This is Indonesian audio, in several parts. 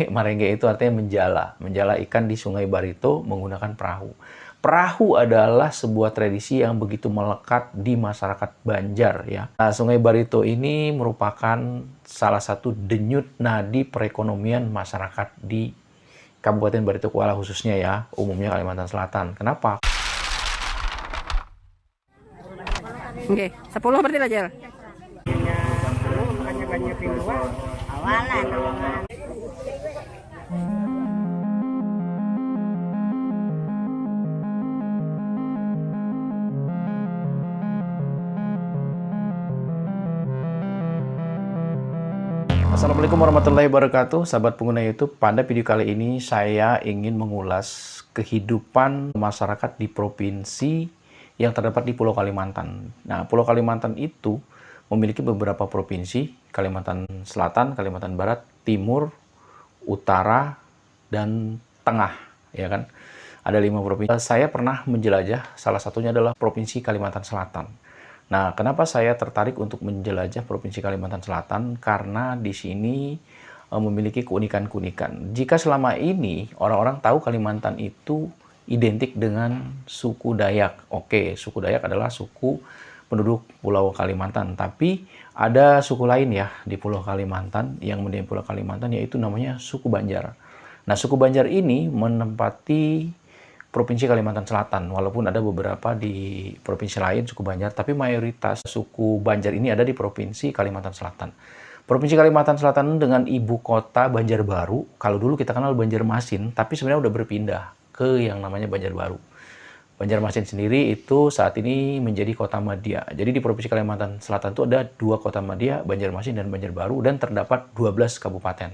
Marengge itu artinya menjala, menjala ikan di Sungai Barito menggunakan perahu. Perahu adalah sebuah tradisi yang begitu melekat di masyarakat Banjar ya. Nah, Sungai Barito ini merupakan salah satu denyut nadi perekonomian masyarakat di Kabupaten Barito Kuala khususnya ya, umumnya Kalimantan Selatan. Kenapa? Oke, 10 berarti lah, Jel. Awalan. Assalamualaikum warahmatullahi wabarakatuh, sahabat pengguna YouTube. Pada video kali ini saya ingin mengulas kehidupan masyarakat di provinsi yang terdapat di Pulau Kalimantan. Nah, Pulau Kalimantan itu memiliki beberapa provinsi: Kalimantan Selatan, Kalimantan Barat, Timur, Utara, dan Tengah, ya kan? Ada 5 provinsi. Saya pernah menjelajah, salah satunya adalah Provinsi Kalimantan Selatan. Nah, kenapa saya tertarik untuk menjelajah Provinsi Kalimantan Selatan? Karena di sini memiliki keunikan-keunikan. Jika selama ini orang-orang tahu Kalimantan itu identik dengan suku Dayak. Oke, suku Dayak adalah suku penduduk Pulau Kalimantan. Tapi ada suku lain ya di Pulau Kalimantan yang mendiami Pulau Kalimantan, yaitu namanya suku Banjar. Nah, suku Banjar ini menempati Provinsi Kalimantan Selatan, walaupun ada beberapa di provinsi lain suku Banjar, tapi mayoritas suku Banjar ini ada di Provinsi Kalimantan Selatan. Provinsi Kalimantan Selatan dengan ibu kota Banjarbaru, kalau dulu kita kenal Banjarmasin, tapi sebenarnya udah berpindah ke yang namanya Banjarbaru. Banjarmasin sendiri itu saat ini menjadi kota madya. Jadi di Provinsi Kalimantan Selatan itu ada 2 kota madya, Banjarmasin dan Banjarbaru, dan terdapat 12 kabupaten.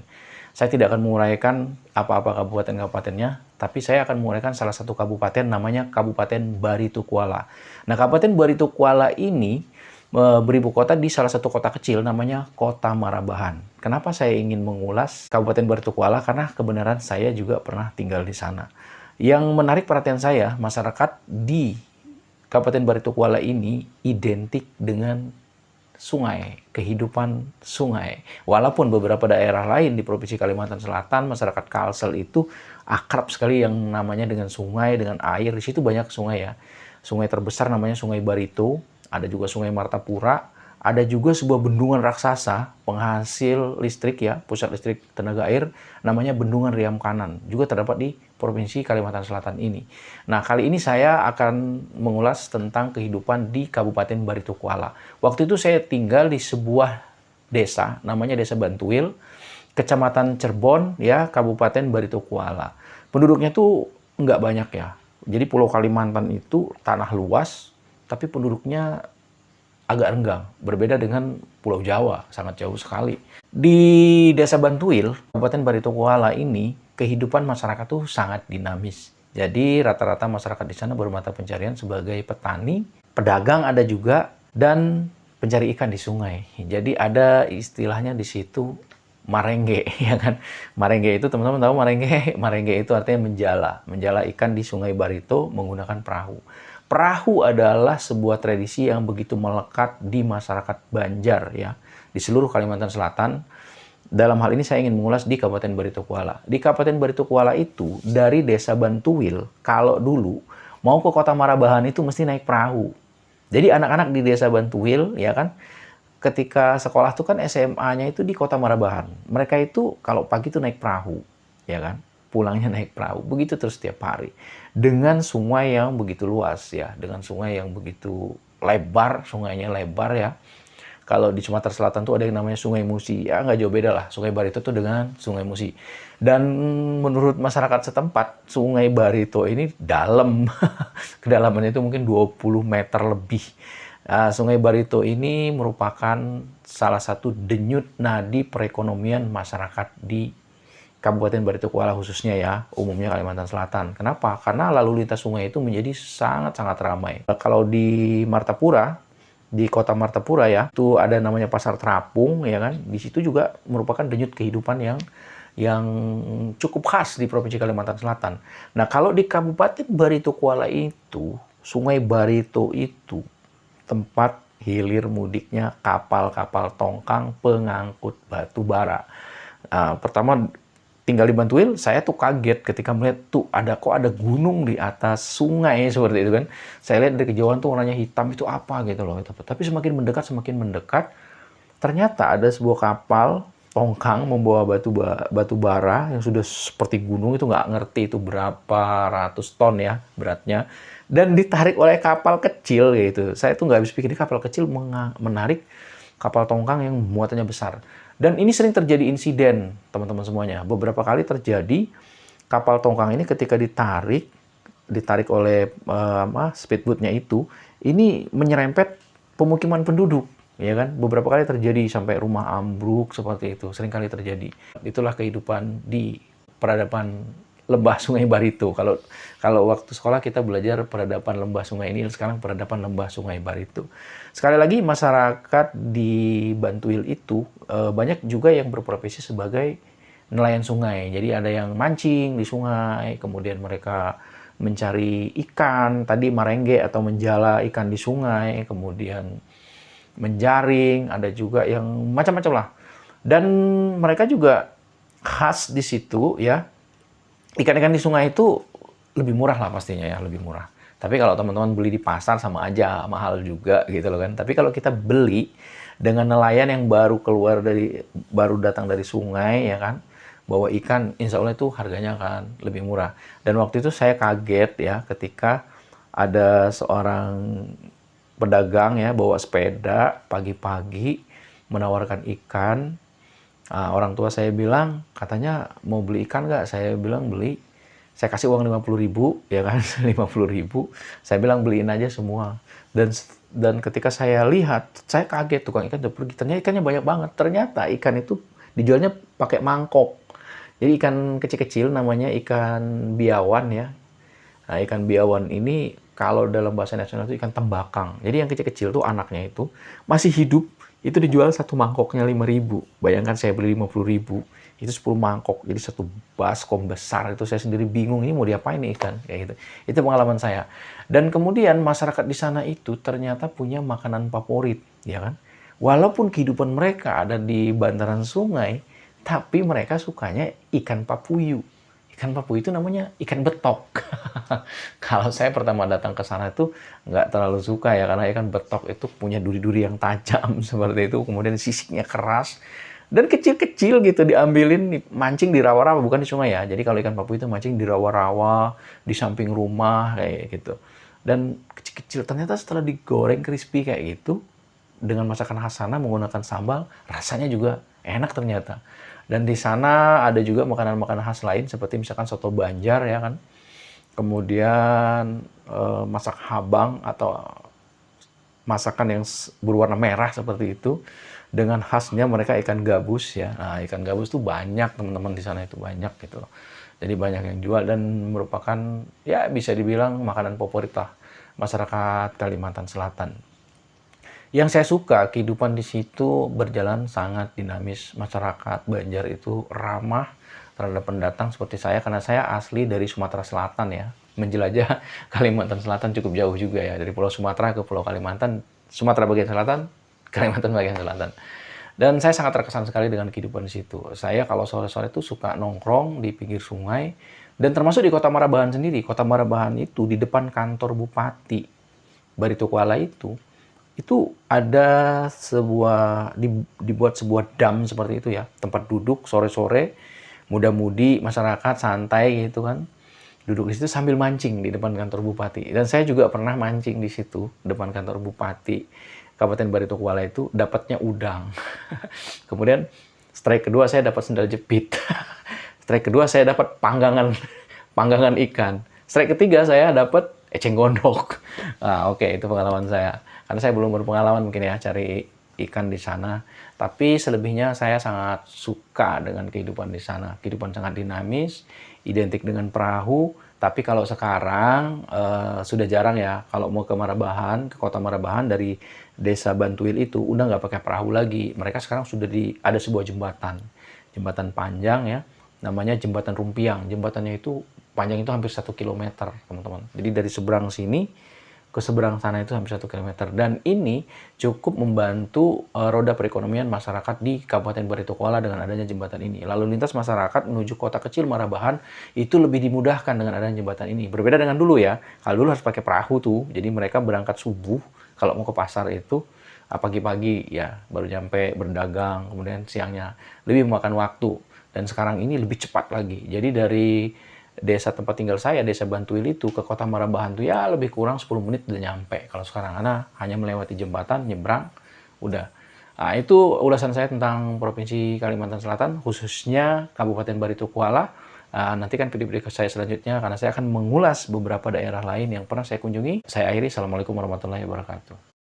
Saya tidak akan menguraikan apa-apa kabupaten-kabupatennya, tapi saya akan menguraikan salah satu kabupaten namanya Kabupaten Barito Kuala. Nah, Kabupaten Barito Kuala ini beribu kota di salah satu kota kecil namanya Kota Marabahan. Kenapa saya ingin mengulas Kabupaten Barito Kuala? Karena kebenaran saya juga pernah tinggal di sana. Yang menarik perhatian saya, masyarakat di Kabupaten Barito Kuala ini identik dengan sungai, kehidupan sungai. Walaupun beberapa daerah lain di Provinsi Kalimantan Selatan, masyarakat Kalsel itu akrab sekali yang namanya dengan sungai, dengan air. Di situ banyak sungai ya. Sungai terbesar namanya Sungai Barito, ada juga Sungai Martapura, ada juga sebuah bendungan raksasa penghasil listrik ya, pusat listrik tenaga air, namanya Bendungan Riam Kanan, juga terdapat di Provinsi Kalimantan Selatan ini. Nah, kali ini saya akan mengulas tentang kehidupan di Kabupaten Barito Kuala. Waktu itu saya tinggal di sebuah desa, namanya Desa Bantuil, Kecamatan Cirebon, ya, Kabupaten Barito Kuala. Penduduknya tuh nggak banyak ya. Jadi Pulau Kalimantan itu tanah luas, tapi penduduknya agak renggang. Berbeda dengan Pulau Jawa, sangat jauh sekali. Di Desa Bantuil, Kabupaten Barito Kuala ini, kehidupan masyarakat tuh sangat dinamis. Jadi rata-rata masyarakat di sana bermata pencarian sebagai petani, pedagang ada juga, dan pencari ikan di sungai. Jadi ada istilahnya di situ marengge, ya kan? Marengge itu teman-teman tahu marengge? Marengge itu artinya menjala, menjala ikan di Sungai Barito menggunakan perahu. Perahu adalah sebuah tradisi yang begitu melekat di masyarakat Banjar ya, di seluruh Kalimantan Selatan. Dalam hal ini saya ingin mengulas di Kabupaten Barito Kuala. Di Kabupaten Barito Kuala itu, dari Desa Bantuil, kalau dulu mau ke Kota Marabahan itu mesti naik perahu. Jadi anak-anak di Desa Bantuil, ya kan, ketika sekolah tuh kan SMA-nya itu di Kota Marabahan. Mereka itu kalau pagi itu naik perahu, ya kan, pulangnya naik perahu. Begitu terus setiap hari. Dengan sungai yang begitu luas ya, dengan sungai yang begitu lebar, sungainya lebar ya. Kalau di Sumatera Selatan tuh ada yang namanya Sungai Musi. Ya nggak jauh beda lah. Sungai Barito tuh dengan Sungai Musi. Dan menurut masyarakat setempat, Sungai Barito ini dalam. Kedalamannya itu mungkin 20 meter lebih. Sungai Barito ini merupakan salah satu denyut nadi perekonomian masyarakat di Kabupaten Barito Kuala khususnya ya, umumnya Kalimantan Selatan. Kenapa? Karena lalu lintas sungai itu menjadi sangat-sangat ramai. Kalau di Martapura, di kota Martapura ya, itu ada namanya Pasar Terapung ya kan. Di situ juga merupakan denyut kehidupan yang cukup khas di Provinsi Kalimantan Selatan. Nah, kalau di Kabupaten Barito Kuala itu, Sungai Barito itu tempat hilir mudiknya kapal-kapal tongkang pengangkut batu bara. Pertama tinggal di Bantuil, saya tuh kaget ketika melihat tuh ada gunung di atas sungai seperti itu kan. Saya lihat dari kejauhan tuh warnanya hitam, itu apa gitu loh. Tapi semakin mendekat, ternyata ada sebuah kapal tongkang membawa batu bara yang sudah seperti gunung, itu nggak ngerti itu berapa ratus ton ya beratnya, dan ditarik oleh kapal kecil gitu. Saya tuh nggak habis pikir, kapal kecil menarik kapal tongkang yang muatannya besar. Dan ini sering terjadi insiden, teman-teman semuanya. Beberapa kali terjadi kapal tongkang ini ketika ditarik oleh speedboatnya itu, ini menyerempet pemukiman penduduk, ya kan? Beberapa kali terjadi sampai rumah ambruk seperti itu, sering kali terjadi. Itulah kehidupan di peradaban lembah Sungai Barito. Kalau waktu sekolah kita belajar peradaban lembah sungai ini, sekarang peradaban lembah Sungai Barito. Sekali lagi, masyarakat di Bantuil itu banyak juga yang berprofesi sebagai nelayan sungai. Jadi ada yang mancing di sungai, kemudian mereka mencari ikan, tadi marengge atau menjala ikan di sungai, kemudian menjaring, ada juga yang macam-macam lah. Dan mereka juga khas di situ ya. Ikan-ikan di sungai itu lebih murah lah pastinya ya, lebih murah. Tapi kalau teman-teman beli di pasar sama aja, mahal juga gitu loh kan. Tapi kalau kita beli dengan nelayan yang baru datang dari sungai ya kan, bawa ikan, insya Allah itu harganya akan lebih murah. Dan waktu itu saya kaget ya ketika ada seorang pedagang ya bawa sepeda pagi-pagi menawarkan ikan. Orang tua saya bilang, katanya mau beli ikan nggak? Saya bilang beli. Saya kasih uang 50.000 ya kan, 50.000. Saya bilang beliin aja semua. Dan ketika saya lihat, saya kaget, tukang ikan udah pergi. Ternyata ikannya banyak banget. Ternyata ikan itu dijualnya pakai mangkok. Jadi ikan kecil-kecil namanya ikan biawan ya. Nah, ikan biawan ini kalau dalam bahasa nasional itu ikan tembakang. Jadi yang kecil-kecil tuh anaknya itu masih hidup, itu dijual satu mangkoknya 5.000. Bayangkan saya beli 50.000, itu 10 mangkok. Jadi satu baskom besar, itu saya sendiri bingung ini mau diapain nih ikan kayak gitu. Itu pengalaman saya. Dan kemudian masyarakat di sana itu ternyata punya makanan favorit, ya kan? Walaupun kehidupan mereka ada di bantaran sungai, tapi mereka sukanya ikan papuyu. Ikan papuyu itu namanya ikan betok. Kalau saya pertama datang ke sana itu nggak terlalu suka ya, karena ikan betok itu punya duri-duri yang tajam seperti itu, kemudian sisiknya keras dan kecil-kecil gitu, diambilin mancing di rawa-rawa, bukan di sungai ya. Jadi kalau ikan papuyu itu mancing di rawa-rawa di samping rumah kayak gitu. Dan kecil-kecil, ternyata setelah digoreng crispy kayak gitu dengan masakan khas sana menggunakan sambal, rasanya juga enak ternyata. Dan di sana ada juga makanan-makanan khas lain seperti misalkan soto Banjar ya kan. Kemudian masak habang atau masakan yang berwarna merah seperti itu. Dengan khasnya mereka ikan gabus ya. Nah, ikan gabus tuh banyak teman-teman di sana, itu banyak gitu loh. Jadi banyak yang jual dan merupakan ya bisa dibilang makanan favorit lah masyarakat Kalimantan Selatan. Yang saya suka, kehidupan di situ berjalan sangat dinamis. Masyarakat Banjar itu ramah terhadap pendatang seperti saya, karena saya asli dari Sumatera Selatan ya. Menjelajah Kalimantan Selatan cukup jauh juga ya. Dari Pulau Sumatera ke Pulau Kalimantan, Sumatera bagian selatan, Kalimantan bagian selatan. Dan saya sangat terkesan sekali dengan kehidupan di situ. Saya kalau sore-sore itu suka nongkrong di pinggir sungai, dan termasuk di Kota Marabahan sendiri. Kota Marabahan itu di depan kantor Bupati Barito Kuala itu ada dibuat sebuah dam seperti itu ya, tempat duduk sore-sore, muda-mudi masyarakat santai gitu kan, duduk di situ sambil mancing di depan kantor bupati. Dan saya juga pernah mancing di situ depan kantor bupati Kabupaten Barito Kuala itu, dapatnya udang. Kemudian strike kedua saya dapat sendal jepit. Strike kedua saya dapat panggangan ikan. Strike ketiga saya dapat eceng gondok. Nah, oke, itu pengalaman saya. Karena saya belum berpengalaman mungkin ya cari ikan di sana. Tapi selebihnya saya sangat suka dengan kehidupan di sana. Kehidupan sangat dinamis, identik dengan perahu. Tapi kalau sekarang sudah jarang ya. Kalau mau ke Marabahan, ke Kota Marabahan dari Desa Bantuil itu udah nggak pakai perahu lagi. Mereka sekarang sudah ada sebuah jembatan. Jembatan panjang ya. Namanya Jembatan Rumpiang. Jembatannya itu panjang itu hampir 1 kilometer, teman-teman. Jadi dari seberang sini ke seberang sana itu sampai 1 kilometer. Dan ini cukup membantu roda perekonomian masyarakat di Kabupaten Baritokuala dengan adanya jembatan ini. Lalu lintas masyarakat menuju kota kecil Marabahan itu lebih dimudahkan dengan adanya jembatan ini. Berbeda dengan dulu ya, kalau dulu harus pakai perahu tuh, jadi mereka berangkat subuh, kalau mau ke pasar itu, pagi-pagi ya baru nyampe berdagang, kemudian siangnya lebih memakan waktu. Dan sekarang ini lebih cepat lagi. Jadi dari desa tempat tinggal saya, desa Bantuil itu ke kota Marabahan tuh ya lebih kurang 10 menit udah nyampe. Kalau sekarang karena hanya melewati jembatan, nyebrang, udah. Nah, itu ulasan saya tentang Provinsi Kalimantan Selatan, khususnya Kabupaten Baritokuala. Nantikan video-video saya selanjutnya karena saya akan mengulas beberapa daerah lain yang pernah saya kunjungi. Saya akhiri, Assalamualaikum warahmatullahi wabarakatuh.